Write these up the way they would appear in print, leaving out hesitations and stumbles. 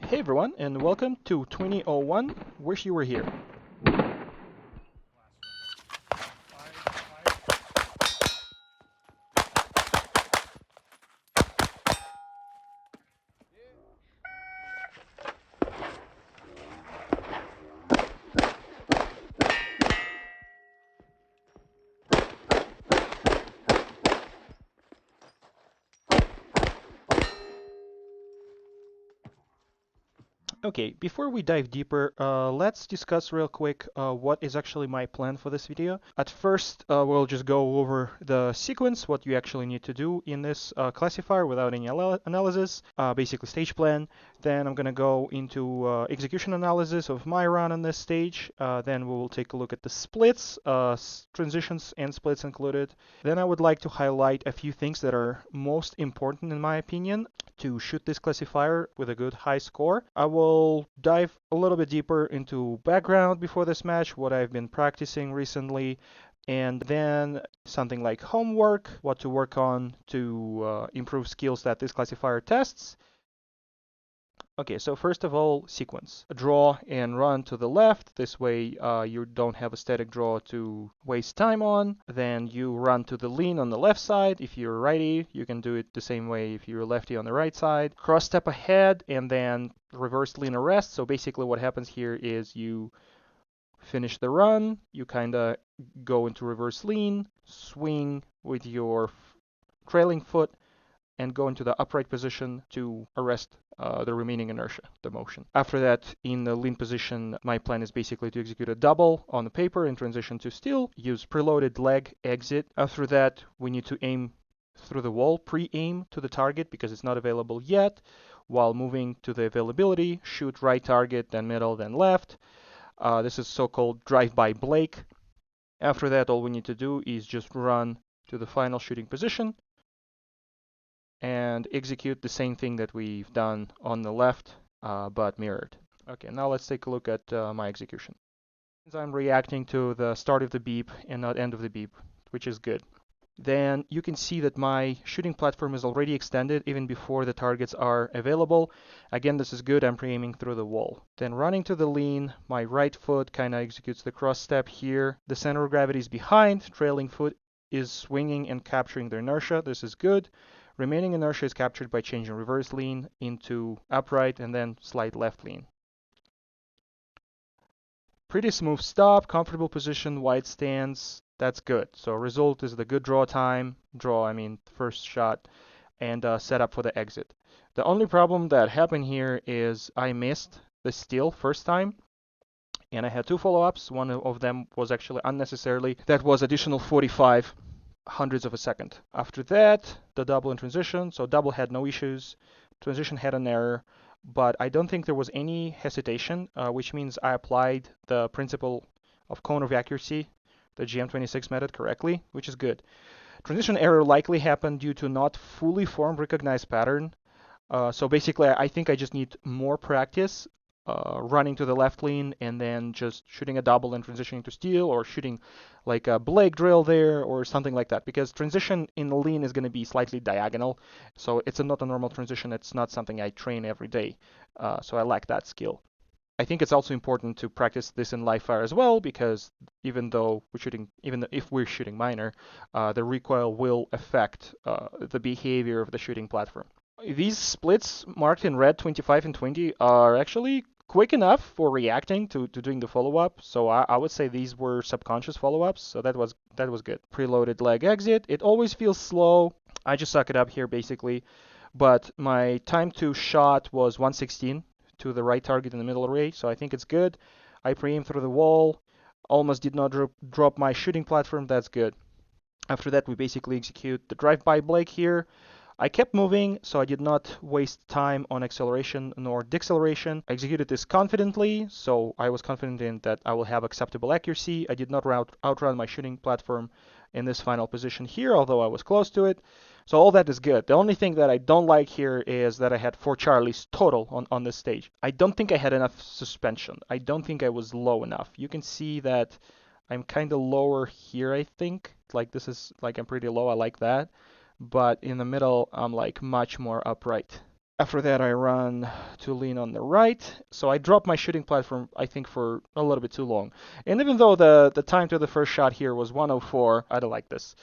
Hey everyone, and welcome to 2001. Wish you were here. Okay, before we dive deeper, let's discuss real quick what is actually my plan for this video. At first, we'll just go over the sequence, what you actually need to do in this classifier without any analysis, basically stage plan. Then I'm going to go into execution analysis of my run on this stage. Then we will take a look at the splits, transitions and splits included. Then I would like to highlight a few things that are most important in my opinion to shoot this classifier with a good high score. I will dive a little bit deeper into background before this match, what I've been practicing recently, and then something like homework, what to work on to improve skills that this classifier tests. Okay, so first of all, sequence. Draw and run to the left. This way you don't have a static draw to waste time on. Then you run to the lean on the left side. If you're righty, you can do it the same way if you're lefty on the right side. Cross step ahead and then reverse lean arrest. So basically what happens here is you finish the run, you kind of go into reverse lean, swing with your trailing foot, and go into the upright position to arrest the remaining inertia, the motion. After that, in the lean position, my plan is basically to execute a double on the paper and transition to steel, use preloaded leg exit. After that, we need to aim through the wall, pre-aim to the target because it's not available yet. While moving to the availability, shoot right target, then middle, then left. This is so-called drive-by Blake. After that, all we need to do is just run to the final shooting position and execute the same thing that we've done on the left, but mirrored. Okay, now let's take a look at my execution. I'm reacting to the start of the beep and not end of the beep, which is good. Then you can see that my shooting platform is already extended even before the targets are available. Again, this is good. I'm pre-aiming through the wall. Then running to the lean, my right foot kind of executes the cross step here. The center of gravity is behind. Trailing foot is swinging and capturing the inertia. This is good. Remaining inertia is captured by changing reverse lean into upright and then slight left lean. Pretty smooth stop, comfortable position, wide stance. That's good. So result is the good draw time, I mean first shot, and set up for the exit. The only problem that happened here is I missed the steal first time, and I had two follow-ups. One of them was actually unnecessarily. That was additional 45 hundredths of a second. After that, the double in transition. So double had no issues. Transition had an error, but I don't think there was any hesitation, which means I applied the principle of cone of accuracy, the GM26 method correctly, which is good. Transition error likely happened due to not fully formed recognized pattern. So basically, I think I just need more practice running to the left lean and then just shooting a double and transitioning to steel, or shooting like a Blake drill there or something like that, because transition in the lean is going to be slightly diagonal, so it's not a normal transition. It's not something I train every day, so I lack that skill. I think it's also important to practice this in live fire as well, because even if we're shooting minor, the recoil will affect the behavior of the shooting platform. These splits marked in red 25 and 20 are actually quick enough for reacting to doing the follow-up. So I would say these were subconscious follow-ups. So that was good. Preloaded leg exit. It always feels slow. I just suck it up here basically. But my time to shot was 116 to the right target in the middle array. So I think it's good. I pre-aim through the wall. Almost did not drop my shooting platform. That's good. After that, we basically execute the drive-by Blake here. I kept moving, so I did not waste time on acceleration nor deceleration. I executed this confidently, so I was confident in that I will have acceptable accuracy. I did not outrun my shooting platform in this final position here, although I was close to it. So all that is good. The only thing that I don't like here is that I had 4 Charlies total on this stage. I don't think I had enough suspension. I don't think I was low enough. You can see that I'm kind of lower here, I think. Like this is like I'm pretty low. I like that. But in the middle, I'm like much more upright. After that, I run to lean on the right. So I dropped my shooting platform, I think, for a little bit too long. And even though the time to the first shot here was 104, I don't like this.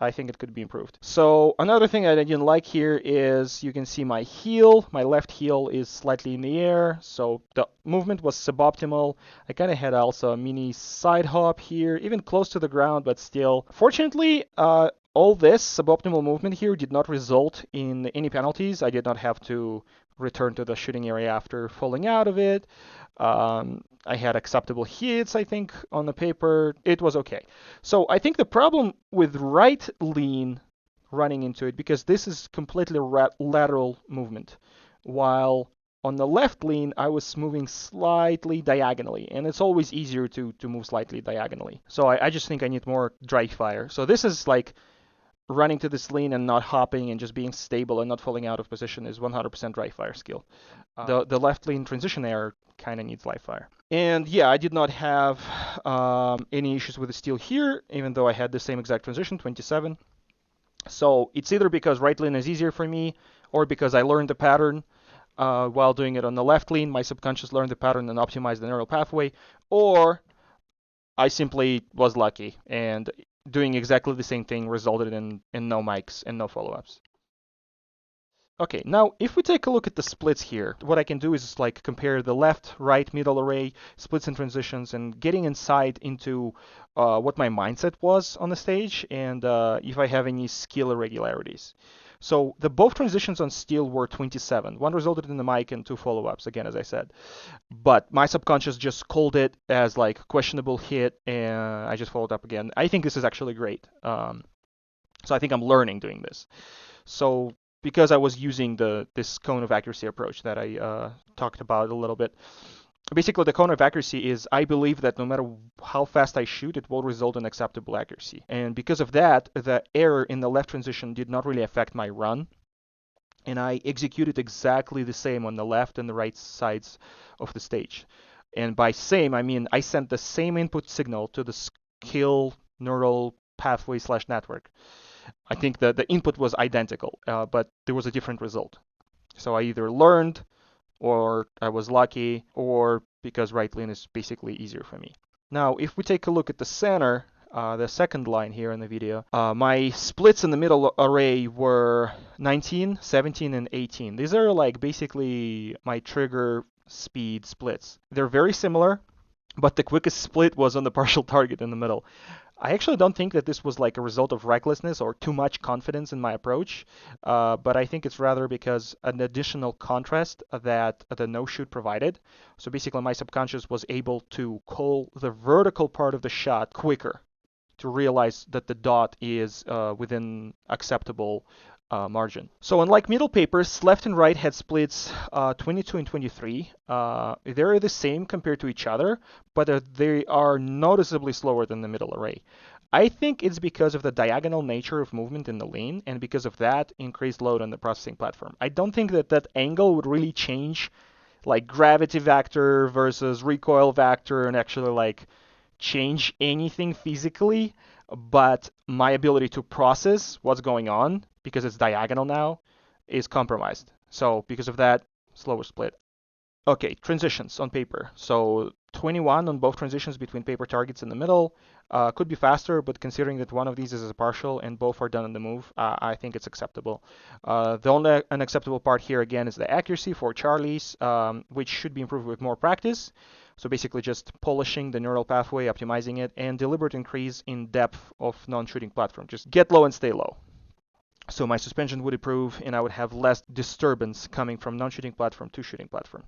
I think it could be improved. So another thing I didn't like here is you can see my heel. My left heel is slightly in the air, so the movement was suboptimal. I kind of had also a mini side hop here, even close to the ground, but still. Fortunately, all this suboptimal movement here did not result in any penalties. I did not have to return to the shooting area after falling out of it. I had acceptable hits, I think, on the paper. It was okay. So I think the problem with right lean running into it, because this is completely lateral movement, while on the left lean, I was moving slightly diagonally, and it's always easier to move slightly diagonally. So I just think I need more dry fire. So this is like running to this lean and not hopping and just being stable and not falling out of position is 100% dry fire skill. The left lean transition error kind of needs live fire. And yeah, I did not have any issues with the steel here, even though I had the same exact transition, 27. So it's either because right lean is easier for me, or because I learned the pattern while doing it on the left lean. My subconscious learned the pattern and optimized the neural pathway, or I simply was lucky and doing exactly the same thing resulted in no mics and no follow-ups. Okay, now if we take a look at the splits here, what I can do is like compare the left, right, middle array, splits and transitions, and getting insight into what my mindset was on the stage and if I have any skill irregularities. So the both transitions on steel were 27. One resulted in the mic and two follow-ups, again, as I said. But my subconscious just called it as like questionable hit, and I just followed up again. I think this is actually great. So I think I'm learning doing this. So because I was using this cone of accuracy approach that I talked about a little bit. Basically, the cone of accuracy is I believe that no matter how fast I shoot, it will result in acceptable accuracy. And because of that, the error in the left transition did not really affect my run. And I executed exactly the same on the left and the right sides of the stage. And by same, I mean I sent the same input signal to the skill neural pathway / network. I think that the input was identical, but there was a different result. So I either learned, or I was lucky, or because right lean is basically easier for me. Now, if we take a look at the center, the second line here in the video, my splits in the middle array were 19, 17, and 18. These are like basically my trigger speed splits. They're very similar, but the quickest split was on the partial target in the middle. I actually don't think that this was like a result of recklessness or too much confidence in my approach, but I think it's rather because an additional contrast that the no-shoot provided. So basically my subconscious was able to call the vertical part of the shot quicker to realize that the dot is within acceptable margin. So unlike middle papers, left and right had splits 22 and 23. They're the same compared to each other, but they are noticeably slower than the middle array. I think it's because of the diagonal nature of movement in the lane, and because of that, increased load on the processing platform. I don't think that that angle would really change, like gravity vector versus recoil vector, and actually like change anything physically, but my ability to process what's going on, because it's diagonal now, is compromised. So because of that, slower split. Okay, transitions on paper. So 21 on both transitions between paper targets in the middle. Could be faster, but considering that one of these is a partial and both are done on the move, I think it's acceptable. The only unacceptable part here again is the accuracy for Charlie's, which should be improved with more practice. So basically just polishing the neural pathway, optimizing it, and deliberate increase in depth of non-shooting platform. Just get low and stay low. So my suspension would improve and I would have less disturbance coming from non-shooting platform to shooting platform.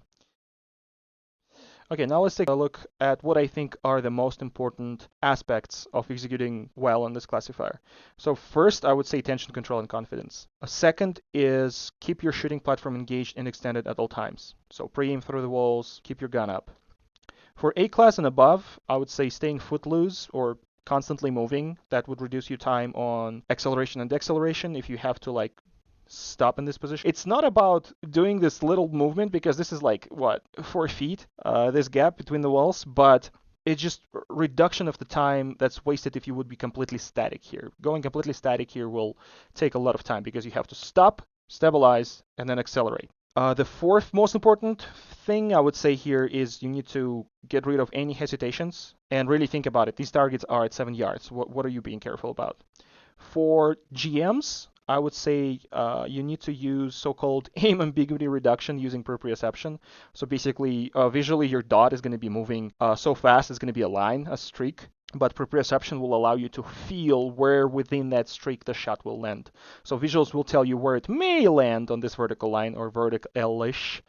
Okay, now let's take a look at what I think are the most important aspects of executing well on this classifier. So first, I would say tension control and confidence. A second is keep your shooting platform engaged and extended at all times. So pre-aim through the walls, keep your gun up. For A class and above, I would say staying footloose or constantly moving. That would reduce your time on acceleration and deceleration if you have to like stop in this position. It's not about doing this little movement because this is like, what, 4 feet, this gap between the walls, but it's just reduction of the time that's wasted if you would be completely static here. Going completely static here will take a lot of time because you have to stop, stabilize, and then accelerate. The fourth most important thing I would say here is you need to get rid of any hesitations and really think about it. These targets are at 7 yards. What are you being careful about? For GMs, I would say you need to use so-called aim ambiguity reduction using proprioception. So basically, visually, your dot is going to be moving so fast, it's going to be a line, a streak. But proprioception will allow you to feel where within that streak the shot will land. So visuals will tell you where it may land on this vertical line or vertical-ish,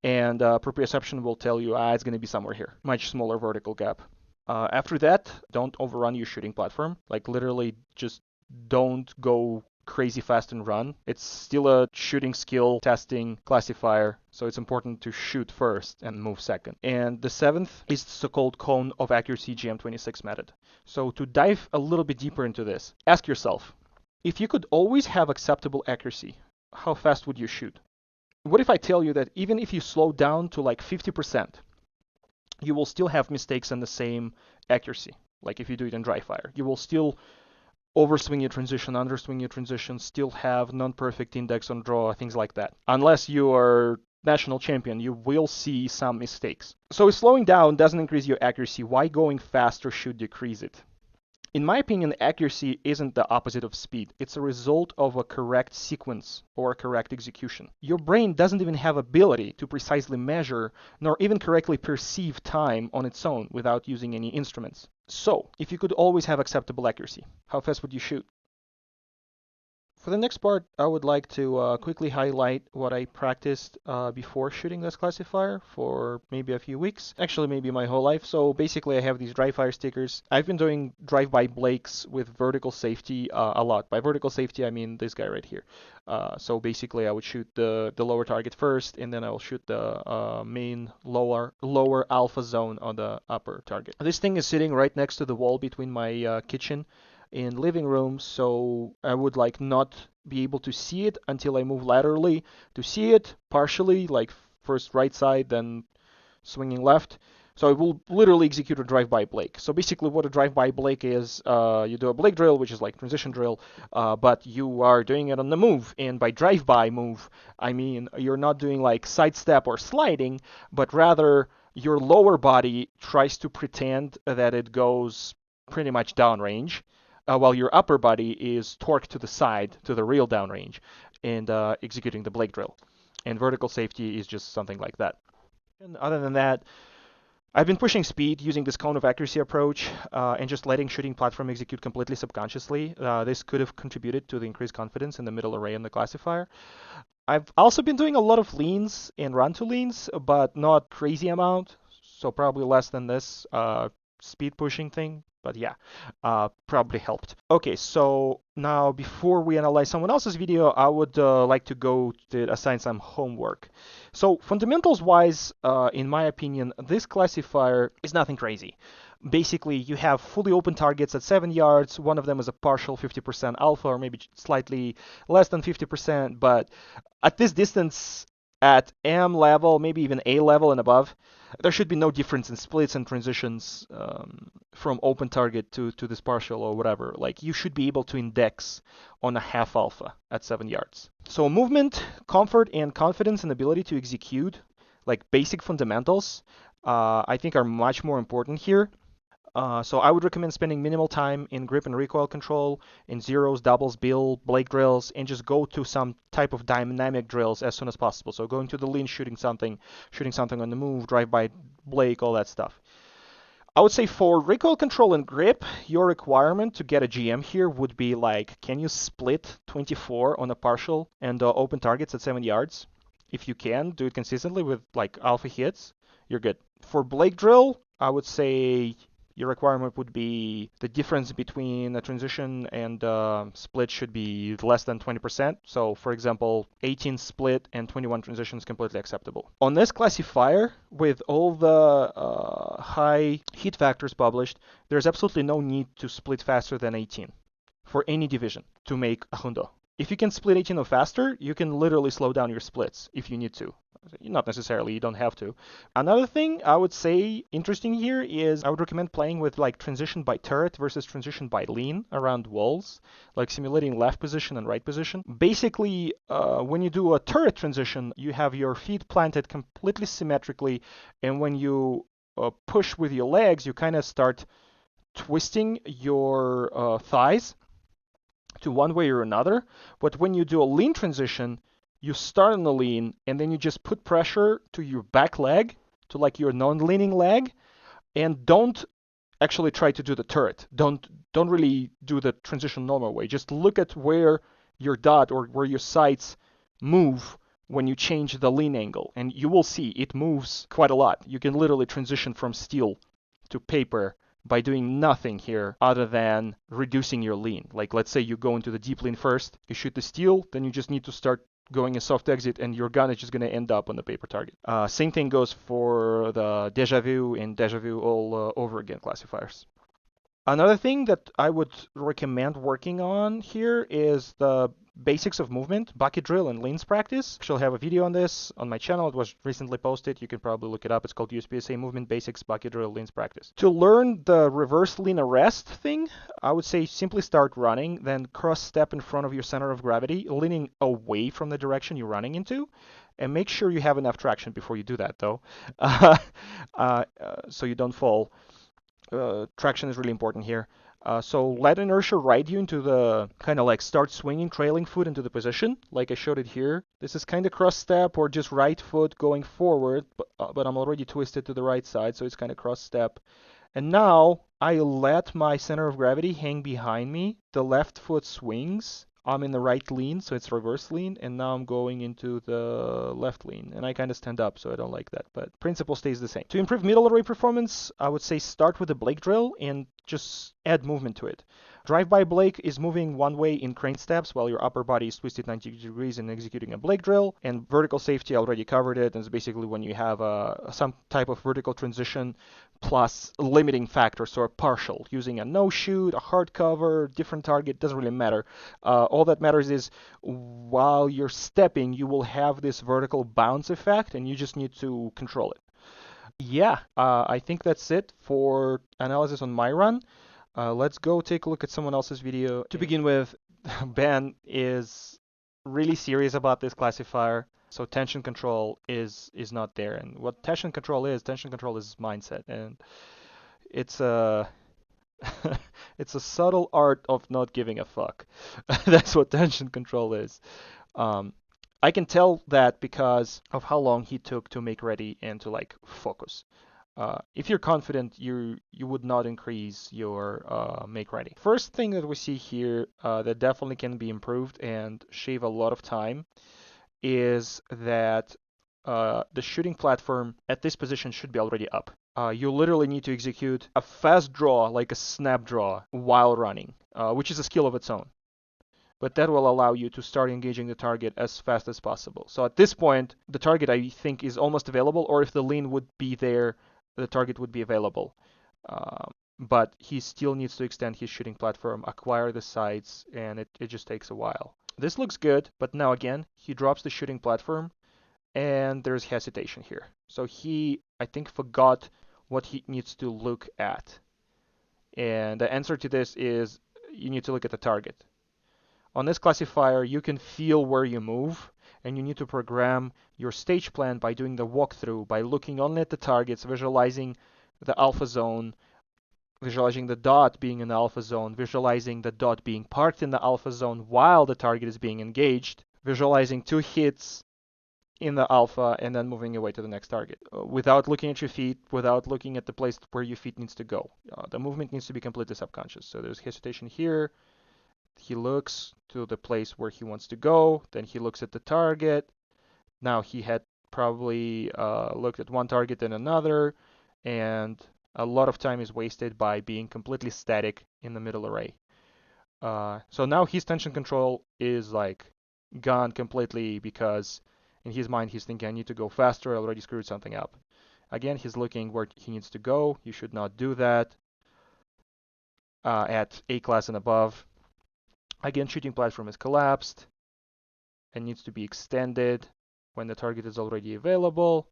and proprioception will tell you it's going to be somewhere here, much smaller vertical gap. After that, don't overrun your shooting platform. Like literally, just don't go crazy fast and run. It's still a shooting skill testing classifier, so it's important to shoot first and move second. And the seventh is the so-called cone of accuracy GM26 method. So to dive a little bit deeper into this, ask yourself, if you could always have acceptable accuracy, how fast would you shoot? What if I tell you that even if you slow down to like 50%, you will still have mistakes in the same accuracy? Like if you do it in dry fire, you will still overswing your transition, underswing your transition, still have non-perfect index on draw, things like that. Unless you are national champion, you will see some mistakes. So if slowing down doesn't increase your accuracy, why going faster should decrease it? In my opinion, accuracy isn't the opposite of speed. It's a result of a correct sequence or a correct execution. Your brain doesn't even have ability to precisely measure nor even correctly perceive time on its own without using any instruments. So, if you could always have acceptable accuracy, how fast would you shoot? For the next part, I would like to quickly highlight what I practiced before shooting this classifier for maybe a few weeks, actually maybe my whole life. So basically I have these dry fire stickers. I've been doing drive-by Blakes with vertical safety a lot. By vertical safety, I mean this guy right here. So basically I would shoot the lower target first, and then I will shoot the main lower alpha zone on the upper target. This thing is sitting right next to the wall between my kitchen in living room, so I would like not be able to see it until I move laterally to see it partially, like first right side, then swinging left. So I will literally execute a drive-by Blake. So basically what a drive-by Blake is, you do a Blake drill, which is like transition drill, but you are doing it on the move. And by drive-by move, I mean you're not doing like sidestep or sliding, but rather your lower body tries to pretend that it goes pretty much downrange, while your upper body is torqued to the side to the real downrange and executing the Blake drill. And vertical safety is just something like that. And other than that, I've been pushing speed using this cone of accuracy approach and just letting shooting platform execute completely subconsciously. This could have contributed to the increased confidence in the middle array in the classifier. I've also been doing a lot of leans and run to leans, but not crazy amount, so probably less than this speed pushing thing. But yeah, probably helped. Okay, so now before we analyze someone else's video, I would like to go to assign some homework. So fundamentals wise, in my opinion, this classifier is nothing crazy. Basically, you have fully open targets at 7 yards. One of them is a partial 50% alpha, or maybe slightly less than 50%. But at this distance, at M level, maybe even A level and above, there should be no difference in splits and transitions from open target to this partial or whatever. Like you should be able to index on a half alpha at 7 yards. So movement, comfort, and confidence and ability to execute, like basic fundamentals, I think are much more important here. So I would recommend spending minimal time in grip and recoil control, in zeros, doubles, bill, Blake drills, and just go to some type of dynamic drills as soon as possible. So going to the lean, shooting something on the move, drive-by Blake, all that stuff. I would say for recoil control and grip, your requirement to get a GM here would be like, can you split 24 on a partial and open targets at 7 yards? If you can, do it consistently with like alpha hits, you're good. For Blake drill, I would say your requirement would be the difference between a transition and split should be less than 20%. So for example, 18 split and 21 transition is completely acceptable. On this classifier, with all the high hit factors published, there's absolutely no need to split faster than 18 for any division to make a hundo. If you can split 18 faster, you can literally slow down your splits if you need to. Not necessarily, you don't have to. Another thing I would say interesting here is I would recommend playing with like transition by turret versus transition by lean around walls, like simulating left position and right position. Basically, when you do a turret transition, you have your feet planted completely symmetrically, and when you push with your legs, you kind of start twisting your thighs to one way or another. But when you do a lean transition, you start on the lean and then you just put pressure to your back leg, to like your non-leaning leg, and don't actually try to do the turret. Don't really do the transition normal way. Just look at where your dot or where your sights move when you change the lean angle, and you will see it moves quite a lot. You can literally transition from steel to paper by doing nothing here other than reducing your lean. Like let's say you go into the deep lean first, you shoot the steel, then you just need to start going a soft exit and your gun is just going to end up on the paper target. Same thing goes for the deja vu and deja vu all over again classifiers. Another thing that I would recommend working on here is the basics of movement, bucket drill, and leans practice. I actually have a video on this on my channel. It was recently posted. You can probably look it up. It's called USPSA Movement Basics Bucket Drill Leans Practice. To learn the reverse lean arrest thing, I would say simply start running, then cross step in front of your center of gravity, leaning away from the direction you're running into. And make sure you have enough traction before you do that, though, so you don't fall. Traction is really important here. So let inertia ride you into the kind of like start swinging trailing foot into the position, like I showed it here. This is kind of cross step or just right foot going forward, but I'm already twisted to the right side, so it's kind of cross step. And now I let my center of gravity hang behind me. The left foot swings. I'm in the right lean, so it's reverse lean, and now I'm going into the left lean, and I kind of stand up, so I don't like that, but principle stays the same. To improve middle array performance, I would say start with the Blake drill and just add movement to it. Drive-by Blake is moving one way in crane steps while your upper body is twisted 90 degrees and executing a Blake drill. And vertical safety, I already covered it. And it's basically when you have some type of vertical transition plus limiting factor, so a partial, using a no-shoot, a hard cover, different target, doesn't really matter. All that matters is while you're stepping, you will have this vertical bounce effect, and you just need to control it. Yeah, I think that's it for analysis on my run. Let's go take a look at someone else's video. To begin with, Ben is really serious about this classifier, so tension control is not there. And what tension control is mindset, and it's a it's a subtle art of not giving a fuck. That's what tension control is. I can tell that because of how long he took to make ready and to like focus. If you're confident, you would not increase your make ready. First thing that we see here that definitely can be improved and shave a lot of time is that the shooting platform at this position should be already up. You literally need to execute a fast draw, like a snap draw, while running, which is a skill of its own. But that will allow you to start engaging the target as fast as possible. So at this point, the target I think is almost available, or if the lean would be there, the target would be available. But he still needs to extend his shooting platform, acquire the sights, and it just takes a while. This looks good, but now again, he drops the shooting platform, and there's hesitation here. So he, I think, forgot what he needs to look at. And the answer to this is you need to look at the target. On this classifier, you can feel where you move, and you need to program your stage plan by doing the walkthrough, by looking only at the targets, visualizing the alpha zone, visualizing the dot being in the alpha zone, visualizing the dot being parked in the alpha zone while the target is being engaged, visualizing 2 hits in the alpha, and then moving away to the next target without looking at your feet, without looking at the place where your feet needs to go. The movement needs to be completely subconscious. So there's hesitation here. He looks to the place where he wants to go, then he looks at the target. Now he had probably looked at one target and another, and a lot of time is wasted by being completely static in the middle array. So now his tension control is like gone completely because in his mind he's thinking, I need to go faster, I already screwed something up. Again, he's looking where he needs to go. You should not do that at A class and above. Again, shooting platform is collapsed. and needs to be extended when the target is already available.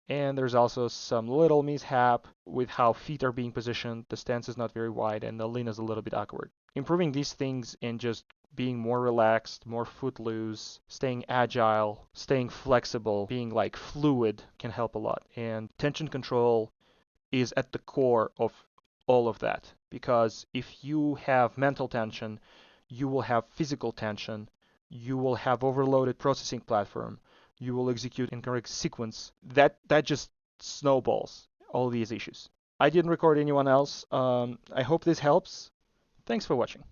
And there's also some little mishap with how feet are being positioned. The stance is not very wide and the lean is a little bit awkward. Improving these things and just being more relaxed, more footloose, staying agile, staying flexible, being like fluid can help a lot. And tension control is at the core of all of that, because if you have mental tension, you will have physical tension, you will have overloaded processing platform, you will execute incorrect sequence. That just snowballs all these issues. I didn't record anyone else. I hope this helps. Thanks for watching.